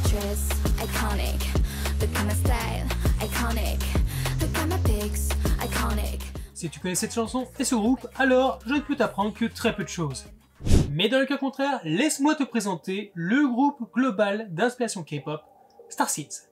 dress, iconic. Look at my style, iconic. Look at my pics, iconic. Si tu connais cette chanson et ce groupe, alors je ne peux t'apprendre que très peu de choses. Mais dans le cas contraire, laisse-moi te présenter le groupe global d'inspiration K-pop, Starseeds.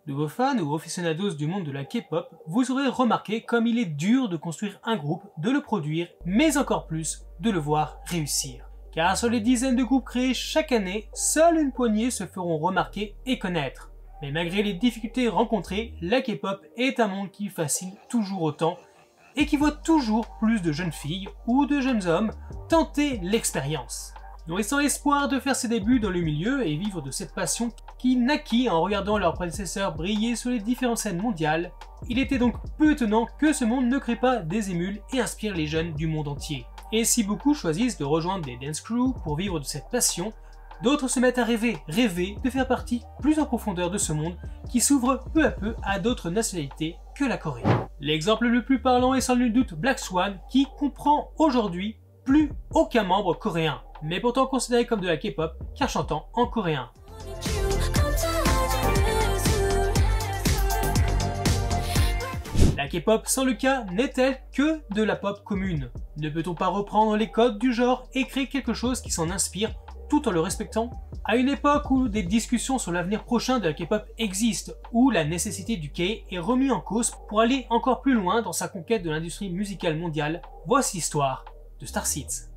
Nouveaux fans ou aficionados du monde de la K-pop, vous aurez remarqué comme il est dur de construire un groupe, de le produire, mais encore plus de le voir réussir. Car sur les dizaines de groupes créés chaque année, seule une poignée se feront remarquer et connaître. Mais malgré les difficultés rencontrées, la K-pop est un monde qui fascine toujours autant et qui voit toujours plus de jeunes filles ou de jeunes hommes tenter l'expérience. Nourrissant l'espoir de faire ses débuts dans le milieu et vivre de cette passion qui naquit en regardant leurs prédécesseurs briller sur les différentes scènes mondiales, il était donc peu étonnant que ce monde ne crée pas des émules et inspire les jeunes du monde entier. Et si beaucoup choisissent de rejoindre des dance crews pour vivre de cette passion, d'autres se mettent à rêver de faire partie plus en profondeur de ce monde qui s'ouvre peu à peu à d'autres nationalités que la Corée. L'exemple le plus parlant est sans nul doute Black Swan qui comprend aujourd'hui plus aucun membre coréen, mais pourtant considéré comme de la K-pop car chantant en coréen. La K-pop sans le cas n'est-elle que de la pop commune? Ne peut-on pas reprendre les codes du genre et créer quelque chose qui s'en inspire tout en le respectant? À une époque où des discussions sur l'avenir prochain de la K-pop existent, où la nécessité du K est remise en cause pour aller encore plus loin dans sa conquête de l'industrie musicale mondiale, voici l'histoire de Starseeds.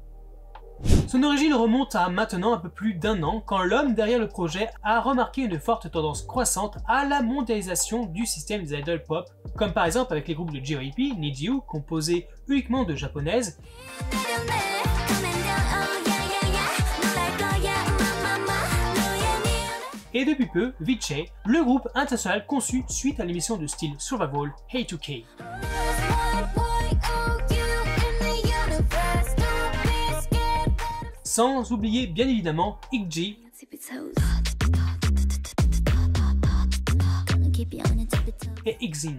Son origine remonte à maintenant un peu plus d'un an quand l'homme derrière le projet a remarqué une forte tendance croissante à la mondialisation du système des idoles pop, comme par exemple avec les groupes de J.Y.P, Need You, composés uniquement de japonaises, et depuis peu, Vichy, le groupe international conçu suite à l'émission de style Survival Hey2K. Sans oublier bien évidemment IGG et IGZIN.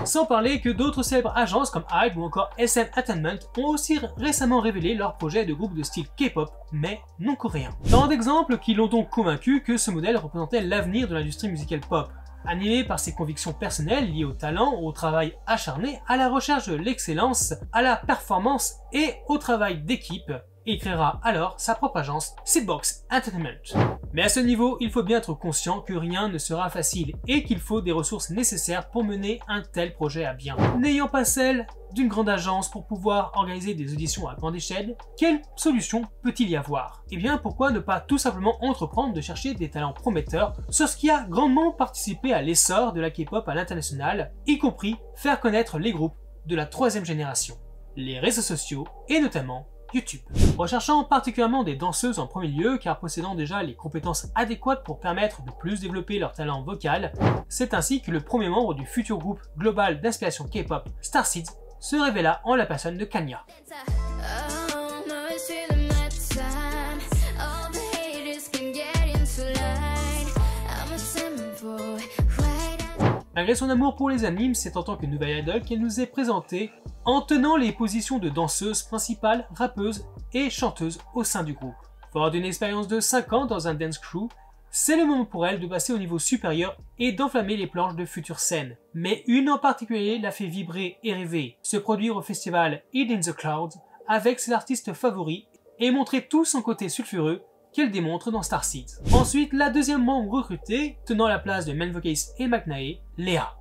Sans parler que d'autres célèbres agences comme HYBE ou encore SM Entertainment ont aussi récemment révélé leur projet de groupe de style K-pop, mais non coréen. Tant d'exemples qui l'ont donc convaincu que ce modèle représentait l'avenir de l'industrie musicale pop. Animé par ses convictions personnelles liées au talent, au travail acharné, à la recherche de l'excellence, à la performance et au travail d'équipe, il créera alors sa propre agence, Seedbox Entertainment. Mais à ce niveau, il faut bien être conscient que rien ne sera facile et qu'il faut des ressources nécessaires pour mener un tel projet à bien. N'ayant pas celle d'une grande agence pour pouvoir organiser des auditions à grande échelle, quelle solution peut-il y avoir? Eh bien, pourquoi ne pas tout simplement entreprendre de chercher des talents prometteurs sur ce qui a grandement participé à l'essor de la K-pop à l'international, y compris faire connaître les groupes de la troisième génération, les réseaux sociaux et notamment YouTube. Recherchant particulièrement des danseuses en premier lieu car possédant déjà les compétences adéquates pour permettre de plus développer leur talent vocal, c'est ainsi que le premier membre du futur groupe global d'inspiration K-pop, Starseeds, se révéla en la personne de Kanya. Malgré son amour pour les animes, c'est en tant que nouvelle idole qu'elle nous est présentée en tenant les positions de danseuse principale, rappeuse et chanteuse au sein du groupe. Fort d'une expérience de 5 ans dans un dance crew, c'est le moment pour elle de passer au niveau supérieur et d'enflammer les planches de futures scènes. Mais une en particulier l'a fait vibrer et rêver, se produire au festival Hid in the Clouds avec ses artistes favoris et montrer tout son côté sulfureux qu'elle démontre dans Starseeds. Ensuite, la deuxième membre recrutée, tenant la place de main vocalist et McNae, Léa.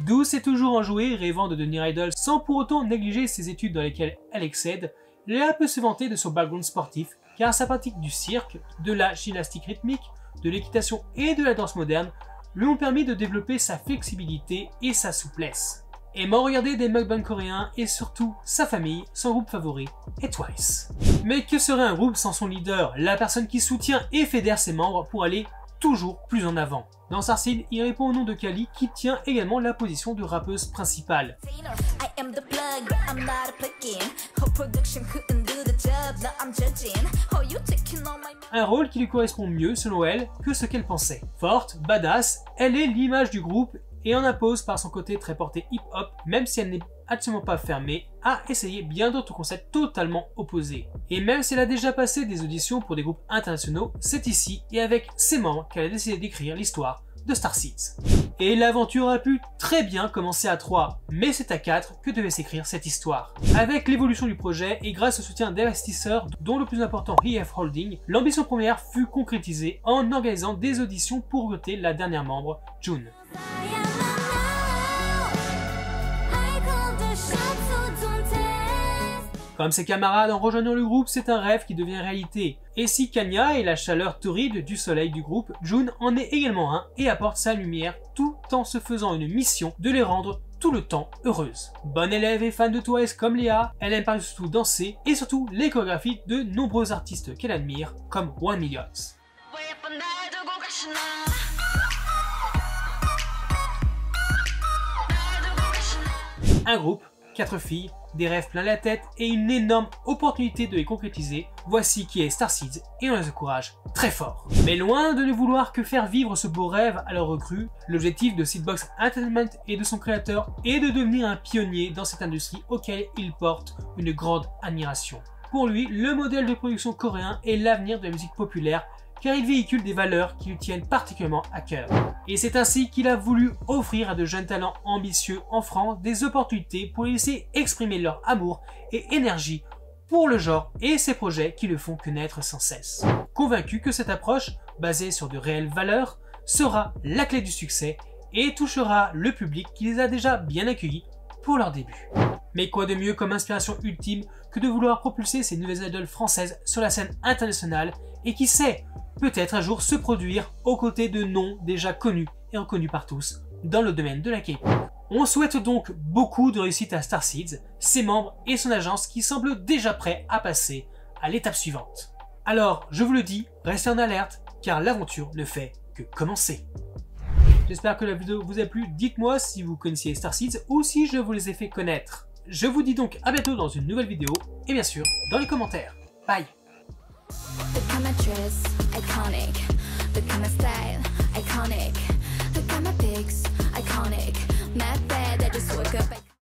Douce et toujours enjouée, rêvant de devenir idol sans pour autant négliger ses études dans lesquelles elle excède, Léa peut se vanter de son background sportif car sa pratique du cirque, de la gymnastique rythmique, de l'équitation et de la danse moderne lui ont permis de développer sa flexibilité et sa souplesse. Aimant regarder des mukbangs coréens et surtout sa famille, son groupe favori est Twice. Mais que serait un groupe sans son leader, la personne qui soutient et fédère ses membres pour aller toujours plus en avant? Dans Starseeds, il répond au nom de Kali qui tient également la position de rappeuse principale. Un rôle qui lui correspond mieux selon elle que ce qu'elle pensait. Forte, badass, elle est l'image du groupe et en impose par son côté très porté hip-hop, même si elle n'est absolument pas fermée à essayer bien d'autres concepts totalement opposés. Et même si elle a déjà passé des auditions pour des groupes internationaux, c'est ici et avec ses membres qu'elle a décidé d'écrire l'histoire de Starseeds. Et l'aventure a pu très bien commencer à 3, mais c'est à 4 que devait s'écrire cette histoire. Avec l'évolution du projet et grâce au soutien d'investisseurs, dont le plus important EF Holding, l'ambition première fut concrétisée en organisant des auditions pour recruter la dernière membre, June. Comme ses camarades en rejoignant le groupe, c'est un rêve qui devient réalité. Et si Kanya est la chaleur torride du soleil du groupe, June en est également un et apporte sa lumière tout en se faisant une mission de les rendre tout le temps heureuses. Bonne élève et fan de Twice comme Léa, elle aime par-dessus tout danser et surtout les chorégraphies de nombreux artistes qu'elle admire comme 1 Millions. Un groupe, 4 filles, des rêves plein la tête et une énorme opportunité de les concrétiser, voici qui est Starseeds et on les encourage très fort. Mais loin de ne vouloir que faire vivre ce beau rêve à leurs recrues, l'objectif de Seedbox Entertainment et de son créateur est de devenir un pionnier dans cette industrie auquel il porte une grande admiration. Pour lui, le modèle de production coréen est l'avenir de la musique populaire car il véhicule des valeurs qui lui tiennent particulièrement à cœur. Et c'est ainsi qu'il a voulu offrir à de jeunes talents ambitieux en France des opportunités pour les laisser exprimer leur amour et énergie pour le genre et ses projets qui le font que naître sans cesse. Convaincu que cette approche, basée sur de réelles valeurs, sera la clé du succès et touchera le public qui les a déjà bien accueillis pour leur début. Mais quoi de mieux comme inspiration ultime que de vouloir propulser ces nouvelles idoles françaises sur la scène internationale et qui sait, peut-être un jour se produire aux côtés de noms déjà connus et reconnus par tous dans le domaine de la K-pop. On souhaite donc beaucoup de réussite à Starseeds, ses membres et son agence qui semblent déjà prêts à passer à l'étape suivante. Alors, je vous le dis, restez en alerte car l'aventure ne fait que commencer. J'espère que la vidéo vous a plu, dites-moi si vous connaissiez Starseeds ou si je vous les ai fait connaître. Je vous dis donc à bientôt dans une nouvelle vidéo et bien sûr dans les commentaires. Bye! The kind of dress, iconic. The kind of style, iconic. The kind of pics, iconic. Not bad, I just woke up.